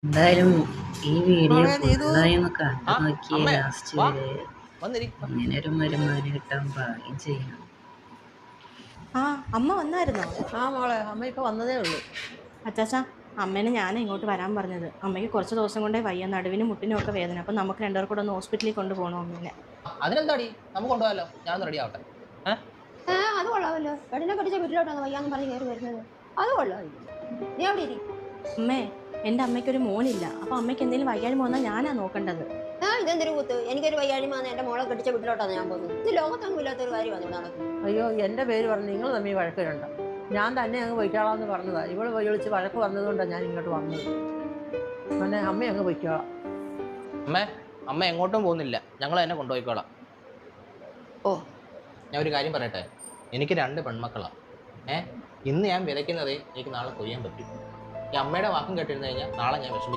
എന്തായാലും ഈ വീഡിയോ മോളെ നീതു ഫുള്ളായി ഒന്ന് കണ്ടു ആ നോക്കിയേ അമ്മേ ലാസ്റ്റ് വാ വരെ. വന്നിരിക്ക. ഇങ്ങനെ ഒരു മരുമാനെ കിട്ടാൻ ഭാഗ്യം ചെയ്യണം. ആ അമ്മ വന്നായിരുന്നോ? ആ മോളെ അമ്മ ഇപ്പൊ വന്നതേ ഉള്ളൂ. അച്ചാച്ചാ, അമ്മേനെ ഞാൻ ഇങ്ങോട്ട് വരാൻ പറഞ്ഞത്. അമ്മയ്ക്ക് കുറച്ച് ദിവസം കൊണ്ടേ വയ്യ, നടുവിനും മുട്ടിനും ഒക്കെ വേദന. അപ്പം നമുക്ക് രണ്ടുപേർ കൂടെ ഒന്ന് ഹോസ്പിറ്റലിൽ കൊണ്ടുപോകണം അമ്മേനെ. അതിനെന്താടി, നമുക്ക് കൊണ്ടുപോകാലോ. ഞാനൊന്ന് റെഡി ആവട്ടെ. അത് കൊള്ളാമല്ലോ. പെണ്ണിനെ കടിച്ച വീട്ടിലോട്ടാണ് വയ്യാന്ന് പറഞ്ഞ് കയറി വരുന്നത്. അത് കൊള്ളാമല്ലോ. നീ അവിടെ ഇരി. അമ്മേ, എൻ്റെ അമ്മയ്ക്കൊരു മോനില്ല. അപ്പം അമ്മയ്ക്ക് എന്തെങ്കിലും വയ്യായ്മ വന്നാൽ ഞാനാ നോക്കേണ്ടത്. ഇതെന്തൊരു കൂത്ത്. എനിക്കൊരു വയ്യാഴിമാന്ന് എന്റെ മോളെ കടിച്ച വീട്ടിലോട്ടാണ് ഞാൻ പോകുന്നത്. ഇത് ലോകത്തൊന്നും ഇല്ലാത്തൊരു കാര്യമാണ് ഇവിടെ നടക്കുന്നത്. അയ്യോ, എൻ്റെ പേര് പറഞ്ഞ് നിങ്ങൾ തമ്മിൽ വഴക്കിടണ്ട. ഞാൻ തന്നെ അങ്ങ് പൊയ്ക്കോളാം പറഞ്ഞതാ. ഇവള് വിളിച്ച് വഴക്ക് വന്നതുകൊണ്ടാണ് ഞാൻ ഇങ്ങോട്ട് വന്നത്. പിന്നെ അമ്മ അങ്ങ് പൊയ്ക്കോളാം. അമ്മ എങ്ങോട്ടും പോകുന്നില്ല, ഞങ്ങൾ തന്നെ കൊണ്ടുപോയിക്കോളാം. ഓ, ഞാൻ ഒരു കാര്യം പറയട്ടെ, എനിക്ക് 2 പെൺമക്കളാണ്. ഇന്ന് ഞാൻ വിതയ്ക്കുന്നതേ എനിക്ക് നാളെ കൊയ്യാൻ പറ്റും. ഈ അമ്മയുടെ വാക്കും കേട്ടിരുന്നു കഴിഞ്ഞാൽ നാളെ ഞാൻ വിഷമിക്കും.